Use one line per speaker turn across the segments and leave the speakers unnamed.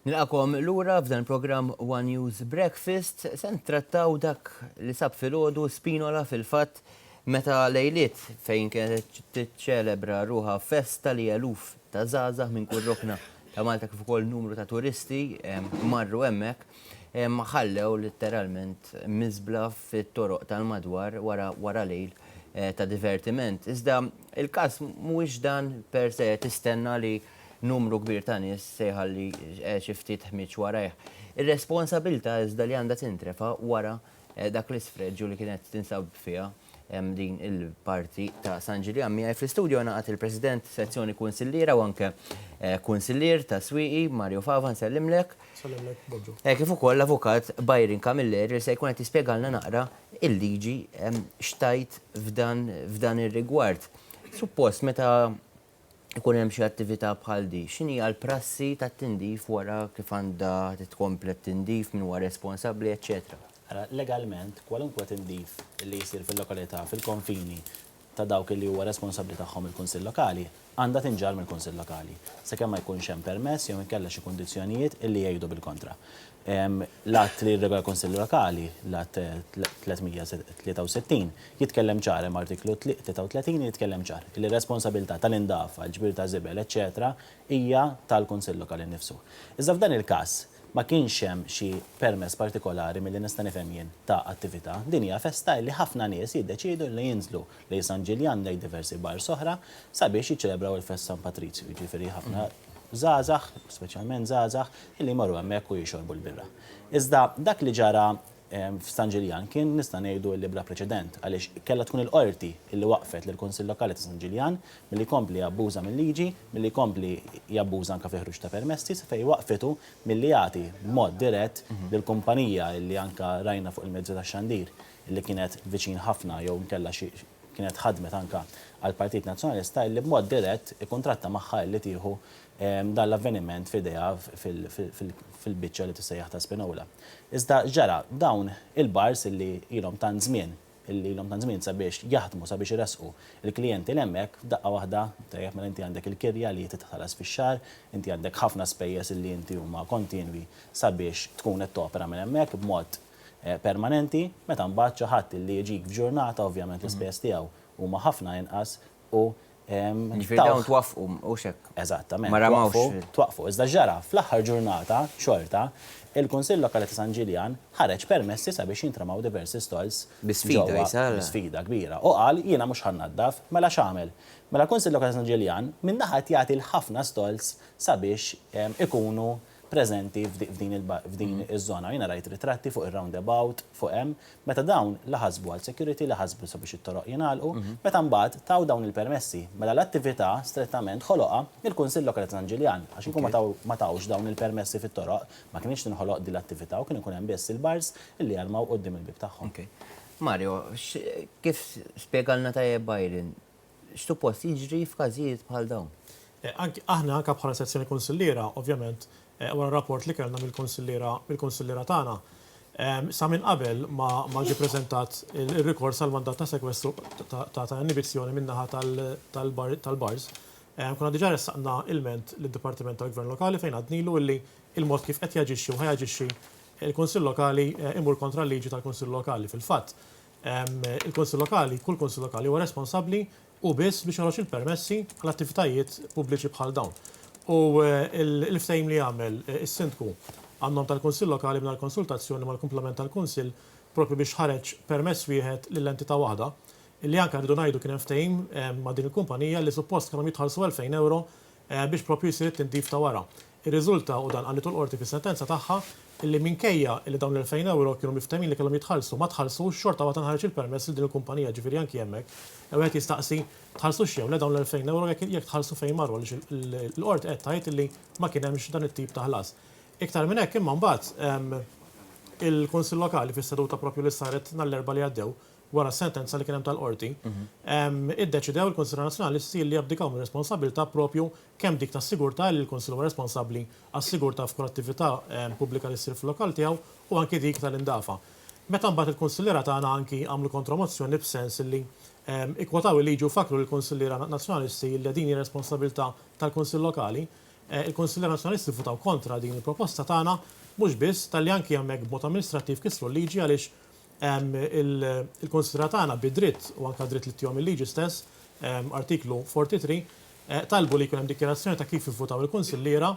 Nilqakom l-ura f'dan il-programm One News Breakfast, sen trattaw dak li sab fil-ħodu spinola fil-fat meta lejliet fejn kienet tiċċelebra ruħa festa li eluf ta' zazah minn kull rokna ta' Malta kif ukoll numru ta' turisti marru hemmhekk ħallew letteralment miżbla fit-toroq tal-madwar wara lejl ta' divertiment. Iżda il-każ mhuwiex dan per se tistenna li numru kbir ta' nies se jħalli xi ftit ħmiġ warajh. Ir-responsabilità iżda li għandha tintrefa wara dak l-isfreġġu li kienet tinsab fiha din il-parti ta' San Ġiljan. Miegħi fl-istudju naqgħet il-President sezzjoni Kunsilliera u anke Kunsillier ta' Swieqi Mario Fava nsellimlek.
Sellimlek Boġġu.
Kif ukoll l-avukat Bajrin Kamilleri se jkun qed jispjegalna naqra il-liġi xtajt f'dan ir-rigward. Suppost meta ikun hemm xi attività bħal di, x'inhi l-prassi tat-tindif wara kif għandha titkomplet tindif min huwa responsabbli, eċċetera.
Legalment, kwalunkwe tindif li jsir fil-lokalità, fil-konfini ta' dawk li huwa responsabbli tagħhom il-Kunsill Lokali, għandha tinġar mill-Kunsill Lokali. Sakemm ma jkunx hemm permess jew inkella xi kundizzjonijiet illi jgħidu bil-kontra. L-att li jirregola l-Kunsill Lokali, l-att 363, jitkellem ċar, artiklu 33 jitkellem ċar. Il-responsabilità tal-indaf, għal-ġbir ta' żibel, eċċetera, hija tal-Kunsill Lokali nnifsu. Iżda f'dan il-każ ma kienx hemm xi permess partikolari milli nista' nifhem jien ta' attività. Din hija festa li ħafna nies jiddeċiedu li jinżlu lejn San Ġiljan lejn diversi bars oħra sabiex jiċċelebraw il-fest San Patrizju. Jiġifieri ħafna żgħażagħ, speċjalment żgħażagħ, illi marru hemmhekk u jixorbu l-birra. Iżda dak li ġara f'San Ġiljan kien nista' ngħidu l-libra preċedent għaliex kellha tkun il-qorti illi waqfet lill-Kunsill Lokali ta' San Ġiljan milli jkompli jabbuża mill-liġi, milli jkompli jabbuża anke fi ħruġ ta' permessi fejn waqfetu milli jagħti b'mod dirett lill-kumpanija illi anke rajna fuq il-mezzi tax-xandir illi kienet viċin ħafna jew nkella xi kienet ħadmet anke għall-Partit Nazzjonalista illi b'mod dirett ikkuntratta magħha illi tieħu dan l-avveniment f'idejha fil-biċċa li tissejjaħ ta' Spinola. Iżda ġara dawn il-bars illi ilhom tant żmien sabiex jaħdmu sabiex iresqu il-klijenti l-hemmhekk f'daqqa waħda tajjeb mela inti għandek il-kirja li titħallas fix-xahar, inti għandek ħafna spejjeż illi inti huma kontinwi sabiex tkun qed topera minn hemmhekk b'mod permanenti, meta mbagħad xi ħadd illi jiġik f'ġurnata ovvjament l-ispejjeż tiegħu huma ħafna inqas u
Ġifieri dawn twaffqu u xekk.
Eżattament.
Ma ramawx.
Twaqfu. Iżda ġara fl-aħħar ġurnata xorta il-Kunsill Lokali ta' San Ġiljan ħareġ permessi sabiex jintramaw diversi stalls
Bi-sfida jsar.
Sfida kbira. U qal jiena mhux ħannaddaf mela x'għamel. Mela l-Kunsill Lokali ta' San Ġiljan minn naħa jagħti l-ħafna stalls sabiex ikunu preżenti f'din iż-żona. Jiena rajt ritratti fuq ir-roundabout fuq hemm meta dawn laħasbu għal security laħasbu sabiex it-toroq jingħalqu, meta mbagħad taw dawn il-permessi. Mela l-attività strettament ħoloqha il-Kunsill Lokali ta' San Ġiljan għax inkun ma tawx dawn il-permessi fit-toroq, ma kienx tinħoloq din l-attività u kien ikun hemm biss il-bars illi jarmaw quddiem il-bib tagħhom.
Mario, kif spjegalna tajjeb Bajrin, x'tuppost jiġri f'każijiet bħal dawn?
Aħna anke bħala sezzjoni konsilliera, ovvjament, wara rapport li kellna mill-konsilliera tagħna, sa minn qabel ma ġie preżentat il-rikors għal mandat ta' sekwestru ta' inibizzjoni min-naħa tal-bars. Kuna diġà ressaqna ilment lid-Dipartiment tal-Gvern Lokali fejn għadnilu illi il-mod kif qed jaġixxi u ħajaġixxi il-Kunsill Lokali imur kontra l-liġi tal-Kunsill Lokali. Fil-fatt, il-Kunsill Lokali, kull Kunsill Lokali huwa responsabbli u biss biex joħroġ il-permessi għal attivitajiet pubbliċi bħal dawn. U il-ftehim li jagħmel is-sindku għandhom tal-Kunsill Lokali minn konsultazzjoni mal-komplement tal-Kunsill propri biex ħareġ permess wieħed lill-entità waħda illi anke rridu ngħidu kien hemm ftehim ma' din il-kumpanija li suppost kellhom jitħallsu 2000 euro biex propju jsir it-tindif ta' wara. Ir-riżulta u dan qallitu l-qorti fis-sentenza tagħha illi minkejja illi dawn l-2000 euro kienu miftehmin li kellhom jitħallsu ma tħallsux xorta waqt nħareġ il-permess lil din il-kumpanija ġifieri anke hemmhekk wieħed jistaqsi tħallsux jew le dawn l-2000 euro jekk tħallsu fejn marru għaliex l-qort qed tgħid illi ma kien hemmx dan it-tip ta' ħlas. Iktar minn hekk imma mbagħad il-Kunsill Lokali fis-seduta proprju li saret nhar-l-erbgħa li għaddew wara s-sentenza li kien hemm tal-qorti, iddeċidew il-Kunsill Nazzjonali li jabdikaw mir-responsabilità propju kemm dik tas-sigurtà li l-Kunsill huwa responsabbli għas-sigurtà f'kull attività pubblika li ssir fil-lokal tiegħu u anke dik tal-indafa. Meta mbagħad il-Kunsilliera tagħna anki għamlu kontromozzjoni b'sens li ikwotaw il-liġi u fakru l-Kunsilliera Nazzjonalisti li din ir responsabilità tal-Kunsill Lokali il-Konsilli Nazzjonalisti votaw kontra din il-proposta tagħna mhux biss tal-li anki hemmhekk b'mod amministrattiv kisru l-liġi għaliex il-Konsilli tagħna bid-dritt u anke dritt li tihom il-liġi stess, artiklu 43, talbu li jkun hemm dikjarazzjoni ta' kif ivvutaw il-Konsilliera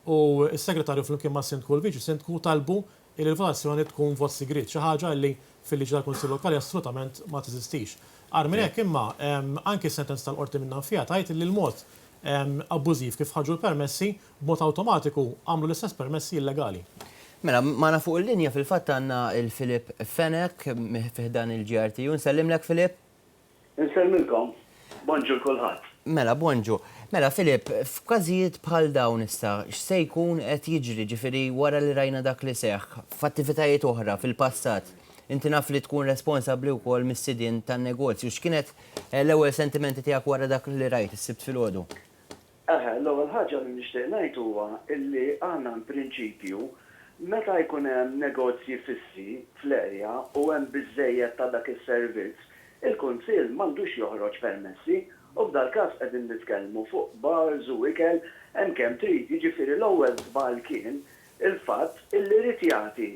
u s-Segretarju flimkien ma' Sindku u l-Viċi Sindku talbu li l-votazzjoni tkun vot sigrit, xi ħaġa li fil-liġi tal-Kunsill Lokali assolutament ma teżistix. Minn hekk imma anke s-sentenza tal-qorti minnha fiha tgħid li l-mod abbużiv kif ħaġu l-permessi b'mod awtomatiku għamlu l-istess permessi illegali.
Mela, ma fuq il-linja fil-fatt għandna il-Filip Fenek fiħdan il-GRTU. Nsellimlek, Filip?
Nselmilkom. Bonġu kulħadd.
Mela, bonġu. Mela, Filip, f'każijiet bħal dawn issa, x'se jkun qed jiġri ġifieri wara li rajna dak li seħħ f'attivitajiet oħra fil-passat. Inti naf li tkun responsabbli wkoll mis-sidien tan-negozju. X'kienet l-ewwel sentimenti tiegħek wara dak li rajt is-sibt filgħodu?
L-ewwel ħaġa li nixtieq ngħid huwa illi aħna prinċipju meta jkun hemm negozji fissi fl-erja u hemm biżżejjed ta' dak is-servizz, il-Kunsill m'għandux joħroġ permessi u f'dal każ qegħdin nitkellmu fuq bars u ikel hemm kemm trid, jiġifieri l-ewwel żball kien il-fatt illi rid jagħti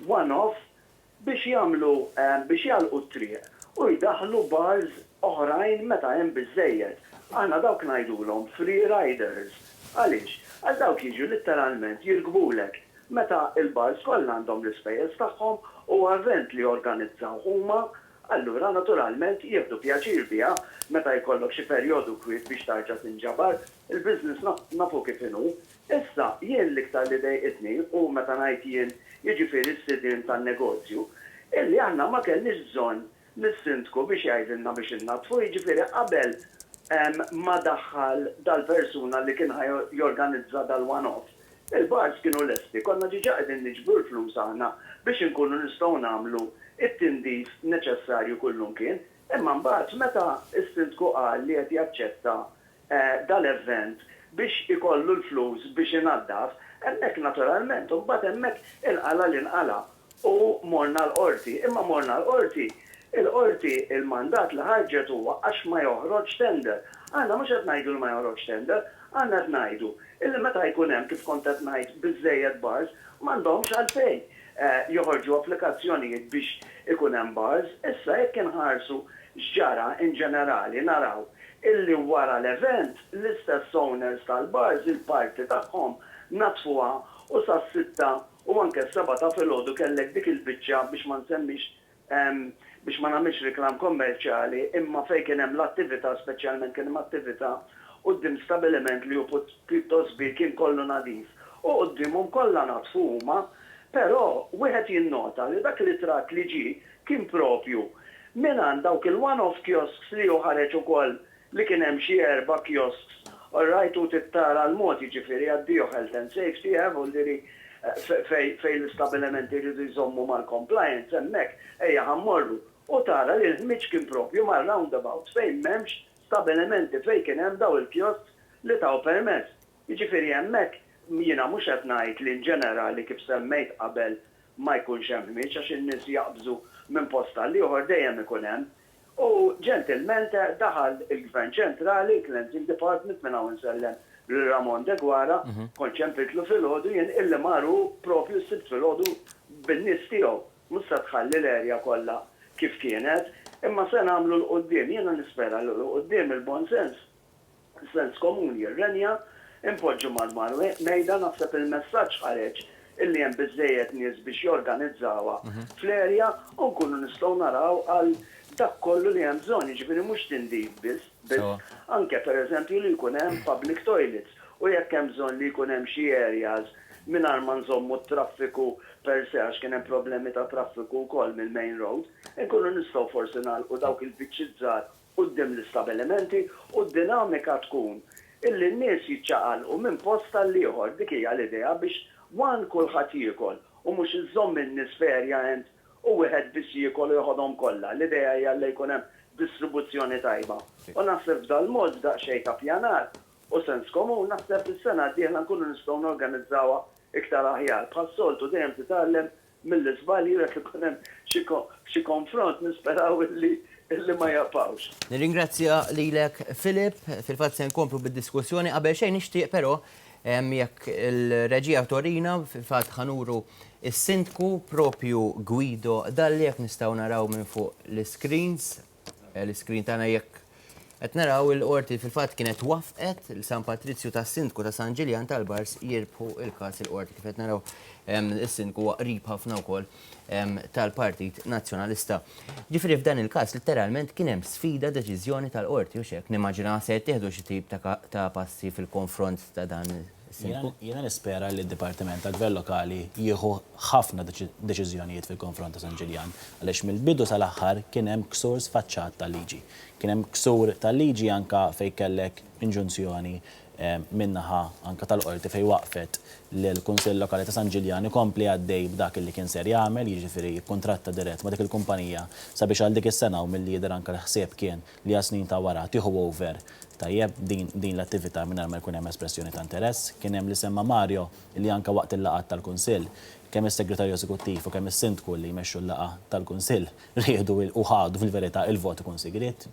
one-off biex jagħmlu biex jagħlqu t-triq u jdaħħlu bars oħrajn meta hemm biżżejjed. Aħna dawk ngħidulhom free riders. Għaliex? Għal dawk jiġu letteralment jirkbulek meta il-bars kollha għandhom l-ispejjeż tagħhom u avvent li organizzaw huma, allura naturalment jieħdu pjaċir biha meta jkollok xi perjodu kwiet biex tarġa' tinġabar, il-business nafu kif inhu. Issa jien l-iktar li dejqitni u meta ngħid jien jiġifieri s-sidien tan-negozju, illi aħna ma kellniex bżonn nis-sindku biex jgħidilna biex innatfu, jiġifieri qabel ma daħħal dal-persuna li kien jorganizza dal-one-off. Il-bars kienu lesti, konna ġiġa qegħdin niġbru l-flus aħna biex inkunu nistgħu nagħmlu it-tindif neċessarju kullum kien, imma mbagħad meta s-sindku qal li qed jaċċetta dal-event biex ikollu l-flus biex inaddaf, hemmhekk naturalment u mbagħad hemmhekk inqala l-inqala u morna l-qorti, imma morna l-qorti. Il-qorti il-mandat li ħarġet huwa għax ma joħroġ tender. Għandna mhux qed ngħidu li ma joħroġ tender, għandna qed ngħidu illi meta jkun hemm kif kont qed ngħid biżżejjed bars m'għandhomx għalfejn joħorġu applikazzjonijiet biex ikun hemm bars, issa jekk inħarsu x'ġara in ġenerali naraw illi wara l-event l-istess owners tal-bars il-parti tagħhom natfuha u sas-sitta u anke s-seba' ta' filgħodu kellek dik il-biċċa biex ma nsemmix biex ma nagħmilx riklam kommerċjali, imma fejn kien hemm l-attività, speċjalment kien hemm attività quddiem stabiliment li hu pjuttost kbir kien kollu nadif. U qudiemhom kollha natfu huma, però wieħed jinnota li dak li trat li ġie kien propju mingħand dawk il-one-off kiosks li hu ħareġ ukoll li kien hemm xi 4 kiosks. Orrajtu tittara l-mod jiġifieri għaddiju health and safety u li fej l-istabilimenti jridu jżommu mal-compliance hemmhekk ejja ħammorru. U tara li l-ħmiġ kien propju mal-roundabout fejn m'hemmx stabilimenti fejn kien hemm daw il-kiosks li taw permess. Jiġifieri hemmhekk jiena mhux qed ngħid li ġenerali kif semmejt qabel ma jkunx hemm ħmiġ għax in-nies jaqbżu minn posta li ieħor dejjem ikun hemm. U ġentilment daħal il-Gvern ċentrali, il-Cleansing Department minn hawn insellem Ramon de Gwara, kont ċempitlu filgħodu jien illi maru propju s-sibt filgħodu bin-nies tiegħu. Mhux se tħalli l-erja kollha kif kienet, imma se nagħmlu l-qudiem, jiena nispera l-qudiem il-bon sens komuni ir-renja, impoġġu mal-mar mejda naħseb il-messaġġ ħareġ illi hemm biżżejjed nies biex jorganizzawha fl-erja u nkunu nistgħu naraw għal dak kollu li hemm bżonn, jiġifieri mhux tindif biss, anke pereżempju li jkun hemm public toilets u jekk hemm bżonn li jkun hemm xi areas mingħajr ma nżommu t-traffiku per se għax kien hemm problemi ta' traffiku wkoll mill-main road, inkunu nistgħu forsi nagħlqu dawk il-biċċi żgħar quddiem l-istabilimenti u d-dinamika tkun illi n-nies jiċċaqalqu minn post tal-ieħor dik hija l-idea biex kulħadd jiekol u mhux iżomm in-nies ferja ent u wieħed biex jiekol u jħodhom kollha. L-idea hija li jkun hemm distribuzzjoni tajba. U naħseb f'dal-mod daqsxejn ta' pjanar u sens komun naħseb is-sena d-dieħla nkunu nistgħu norganizzawha iktar aħjar. Bħas-soltu dejjem titgħallem mill-iżbalji jekk ikun hemm xi konfront nisperaw illi ma jaqgħux.
Nirringrazzja lilek Filip, fil-fatt se nkomplu bid-diskussjoni qabel xejn nixtieq però jekk il-Reġija Torina fil-fatt ħanuru is-sindku propju Guido Dalli jekk nistgħu naraw minn fuq l-screens, l-screen tagħna jekk qed naraw il-qorti fil-fatt kienet wafqet il-San Patrizzju tas-Sindku ta' San Ġiljan tal-Bars jirbħu il-każ il-qorti kif qed naraw is-Sindku qrib ħafna wkoll tal-Partit Nazzjonalista. Ġifieri f'dan il-każ letteralment kien hemm sfida deċiżjoni tal-qorti u x'hekk nimmaġina se jittieħdu xi tip ta' passi fil-konfront ta' dan is-Sindku.
Jiena nispera li d-Dipartiment tal-Gvern Lokali jieħu ħafna deċiżjonijiet fil-konfront ta' San Ġiljan għaliex mill-bidu sal-aħħar kien hemm ksur sfaċċat tal-liġi. Kien hemm ksur tal-liġi anka fejn kellek inġunzjoni minnaħa anka tal-qorti fejn waqfet li l-Kunsill Lokali ta' San Ġiljan ikompli għaddej b'dak li kien ser jagħmel, jiġifieri jikkuntratta dirett ma' dik il-kumpanija sabiex għal dik is-sena u mill-lider anka l-ħsieb kien li snin ta' wara tieħu over tajjeb din l-attività mingħajr ma jkun hemm espressjoni ta' interess. Kien hemm li semma Mario li anka waqt il-laqgħat tal-Kunsill kemm is-Segretarju Eżekuttiv u kemm is-Sindku li jmexxu l-laqgħa tal-Kunsill rieħdu u ħadu fil-verità il-vot ikun sigriet.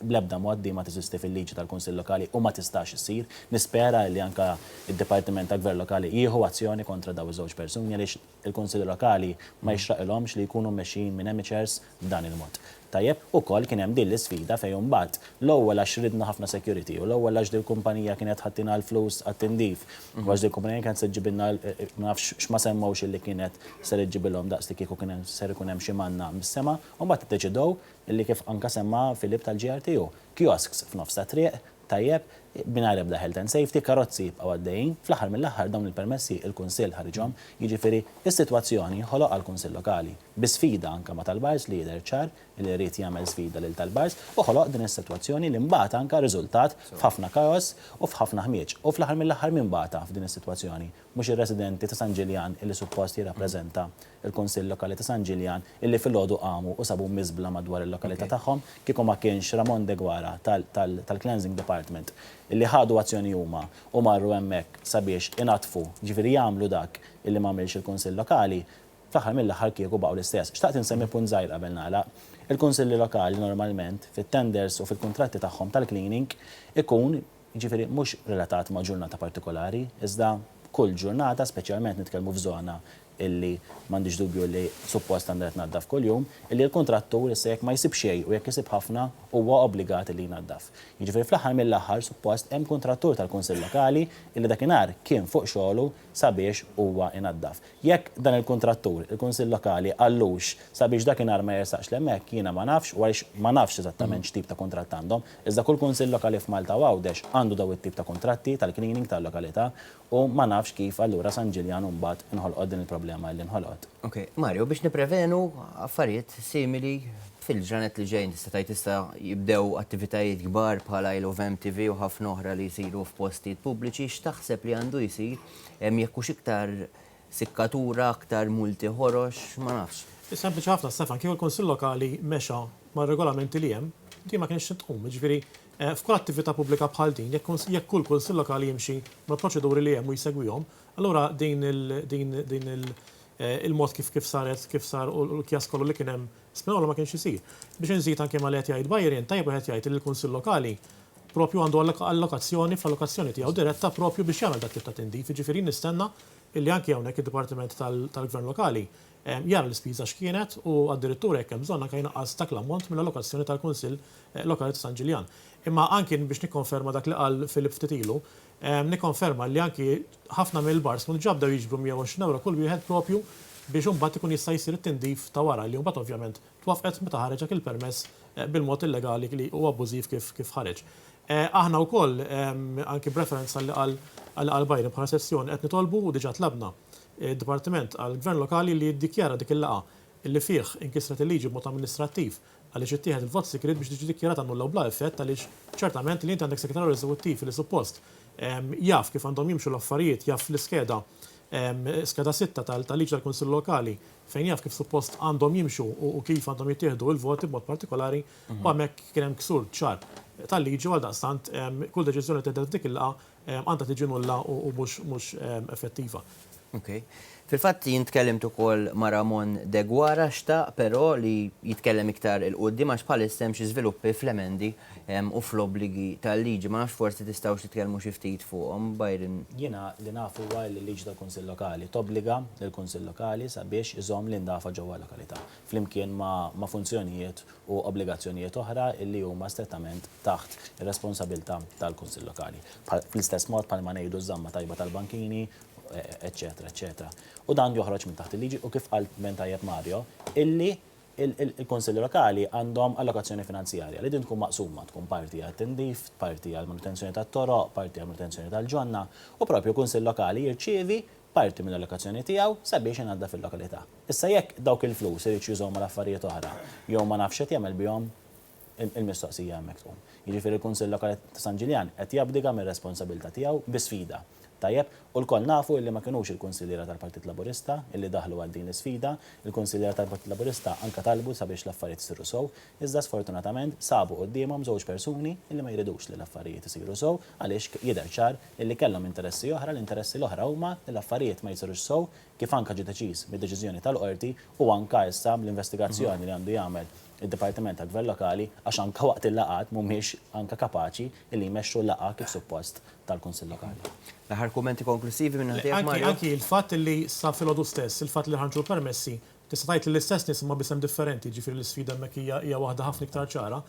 Bl-ebda mod di ma tiżisti fil-liġi tal-Kunsill Lokali u ma tistax issir. Nispera li anka id-Dipartiment tal-Gvern Lokali jieħu azzjoni kontra daw iż-żewġ persuni għaliex il-Kunsill Lokali ma jixraqilhomx li jkunu mexxin minn amateurs b'dan il-mod. Tajjeb, ukoll kien hemm din l-isfida fejn imbagħad l-ewwel għax ridna ħafna security u l-ewwel għax dil-kumpanija kienet ħattina l-flus għat-tindif u għax dil-kumpanija kienet se ġibilna ma nafx x'ma semmewx li kienet ser iġġibilhom daqs li kieku kien ser ikun hemm xi manna mis-sema u mbagħad iddeċidew illi kif anka semma Filip tal-GRTU. Kiosks f'nofs ta' triq, tajjeb, bingħajr ebda health and safety, karozzi jibqgħu għaddejjin, fl-aħħar mill-aħħar dawn il-permessi il-Kunsill ħariġhom, jiġifieri is-sitwazzjoni ħoloq għall-Kunsill Lokali bi sfida anke ma' tal-Bars li jidher ċar li jrid jagħmel sfida lil tal-Bars u ħoloq din is-sitwazzjoni li mbagħad anke riżultat f'ħafna kaos u f'ħafna ħmieġ. U fl-aħħar mill-aħħar min bata f'din is-sitwazzjoni mhux ir-residenti ta' San Ġiljan illi suppost jirrappreżenta il-Kunsill Lokali ta' San Ġiljan illi fil-għodu qamu u sabu miżbla madwar il-lokalità tagħhom kieku ma kienx Ramon de Gwara tal-Cleansing Department illi ħadu azzjoni huma u marru hemmhekk sabiex inatfu ġifieri jagħmlu dak illi m'għamilx il-Kunsill Lokali fl-aħħar mill-aħħar kieku baqgħu l-istess. Xtaqt insemmi punt żgħir qabel nagħlaq. Il-Kunsilli Lokali normalment fit-tenders u fil-kuntratti tagħhom tal-cleaning ikun ġifieri mhux relatat ma' ġurnata partikolari, iżda kull ġurnata, speċjalment nitkellmu f'żona illi m'għandix dubju li suppost għandha tnaddaf kuljum, illi l-kontrattur issa jekk ma jsib xejn u jekk isib ħafna huwa obbligat li jnaddaf. Jiġifieri fl-aħħar mill-aħħar suppost hemm kontrattur tal-Kunsill Lokali illi dakinhar kien fuq xogħlu sabiex huwa jnaddaf. Jekk dan il-kontrattur, il-Kunsill Lokali għallux sabiex dakinhar ma jersaqx l-hemmhekk jiena ma nafx u għaliex ma nafx eżattament x'tip ta' kontratt għandhom, iżda kull Kunsill Lokali f'Malta u Għawdex għandu daw it-tip ta' kontratti tal-cleaning tal-lokalità u ma nafx kif allura San Ġiljan mbagħad inħolqod din il-problema li nħolqod.
Ok, Mario, biex niprevenu affarijiet simili fil-ġranet li ġejn tista' jibdew attivitajiet kbar bħala il-MTV u ħafna oħra li jsiru f'postijiet pubbliċi, x'taħseb li għandu jsir jekk hux iktar sikkatura, aktar multi ħorox, ma nafx.
Sempliċi ħafna Stefan, kif il-Kunsill Lokali mexa mar-regolamenti li hemm, di ma kienx tqum, ġifieri f'kull attività pubblika bħal din, jekk kull Kunsill Lokali jimxi mal-proċeduri li hemm u jsegwihom, allura din il-mod kif sar u l-kjas kollu li kien hemm spinolu ma kienx isir. Biex inżid anke ma li qed jgħid Bajrin, tajjeb qed jgħid li l-Kunsill Lokali propju għandu allokazzjoni fl-allokazzjoni tiegħu diretta propju biex jagħmel dak tip ta' tindif. Jiġifieri nistenna illi anke hawnhekk id-Dipartiment tal-Gvern Lokali jara l-ispiża x'kienet u addirittura jekk hemm bżonn anke jnaqqas dak l-ammont mill-allokazzjoni tal-Kunsill Lokali ta' San Ġiljan. Imma anke biex nikkonferma dak li qal Filip ftit ilu, nikkonferma li anke ħafna mill-bars kienu ġabdew jiġbru 120 euro kull wieħed propju biex imbagħad ikun jista' jsir it-tindif ta' wara li mbagħad ovvjament twafqet meta ħareġ il-permess bil-mod illegali li huwa abbużiv kif ħareġ. Aħna wkoll anke b'referenza għal Bajrin bħala sessjoni qed nitolbu u diġà tlabna id-Dipartiment għall-Gvern Lokali li jiddikjara dik il-laqgħa illi fih inkisret il-liġi b'mod amministrattiv għaliex ittieħed il-vot sikret biex tiġi dikjarata nulla u bla effett għaliex ċertament li inti għandek segretarju eżekuttiv li suppost jaf kif għandhom jimxu l-affarijiet, jaf l-iskeda skeda 6 tal-liġi tal-Kunsill Lokali fejn jaf kif suppost għandhom jimxu u kif għandhom jittieħdu il-voti b'mod partikolari u hemmhekk kien hemm ksur ċar tal-liġi għal daqstant kull deċiżjoni teħdet dik il-laqgħa għandha tiġi nulla u mhux effettiva.
Ok. Fil-fatt jintkellimt ukoll ma' Ramon de Guara xtaq, però li jitkellem iktar il-qoddim għax bħalissa hemm xi żviluppi fl-emendi u fl-obbligi tal-liġi. Ma nafx forsi tistgħu titkellmu xi ftit fuqhom Byron.
Jiena li nafu huwa li l-liġi tal-Kunsill Lokali tobbliga lill-Kunsill Lokali sabiex iżomm l-indafa ġewwa lokalità flimkien ma' funzjonijiet u obbligazzjonijiet oħra li huma strettament taħt ir-responsabilità tal-Kunsill Lokali. Fl-istess mod bħalma ngħidu żamma tajba tal-bankini, eccetera, eccetera. U dan joħroġ minn taħt il-liġi u kif qal minn tajjeb Mario, illi il-Konsilli Lokali għandhom allokazzjoni finanzjarja li din tkun maqsuma, tkun parti għal tindif, parti għal manutenzjoni tat-toroq, parti għal manutenzjoni tal-ġonna, u propju Kunsill Lokali jirċievi parti minn allokazzjoni tiegħu sabiex ingħadda fil-lokalità. Issa jekk dawk il-flus irid jużhom mal affarijiet oħra, jew ma nafx qed jagħmel bihom il-mistoqsija hemmhekk tkun. Jiġifieri il-Kunsill Lokali ta' San Ġiljan qed jabdiga mir-responsabilità tiegħu bi sfida. Tajjeb, u l-koll nafu illi ma kienux il-Konsiljera tal-Partit Laburista illi daħlu għal din l-sfida, il-Konsiljera tal-Partit Laburista anka talbu sabiex l-affarijiet isiru sew, iżda sfortunatament sabu qudiemhom żewġ persuni illi ma jridux li l-affarijiet isiru sew għaliex jidher ċar illi kellhom interessi oħra, l-interessi l-oħra huma li l-affarijiet ma jsirux sew kif anka ġie deċiż mid-deċiżjoni tal-qorti u anka issa l-investigazzjoni li għandu jagħmel il-Dipartiment tal-Gvern Lokali għax anka waqt il-laqat mhumiex anka kapaċi illi jmexxu l-laqa kif suppost tal-Kunsill Lokali.
L-aħħar kummenti konklusivi minn ħatijak Mario?
Anki il-fatt li sa fil-għodu stess, il-fatt li ħanġu permessi, tista' tgħid li l-istess nies ma bisem differenti, ġifieri l-isfida hemmhekk hija waħda ħafna iktar ċara.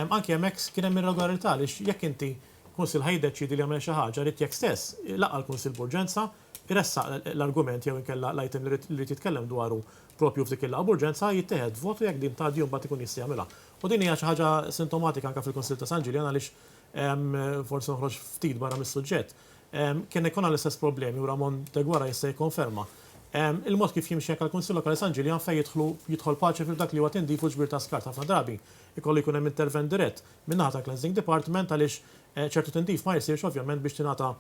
Anki hemmhekk kien hemm irregolarità li jekk inti kunsil ħajdeċidi li jagħmel xi ħaġa rid jekk stess laqa l-Kunsill b'urġenza, iressaq l-argument jew inkella l-item li titkellem dwaru propju f'dik il-laqgħa b'urġenza jittieħed votu jekk din tgħaddi mbagħad ikun jista' jagħmilha. U din hija xi ħaġa sintomatika anke fil-Kunsill ta' San Ġiljan għaliex forsi noħroġ ftit barra mis-suġġett. Kien ikun l-istess problemi u Ramon de Guara jista' jikkonferma. Il-mod kif jimxi anke l-Kunsill Lokali San Ġiljan fejn jidħol paċi fil dak li huwa tindif u ġbir ta' skart ħafna drabi. Ikollu jkun hemm intervent dirett minn naħa ta' Cleansing Department għaliex ċertu tindif ma jsirx ovvjament biex tingħata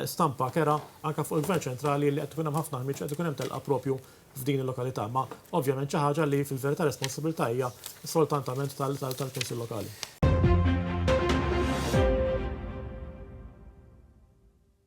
stampa kera anke fuq il-Gvern ċentrali li qed ikun hemm ħafna ħmiġ qed ikun hemm telqa' propju f'din il-lokalità. Ma ovvjament xi ħaġa li fil-verità responsabilità hija soltantament tal-Kunsill Lokali.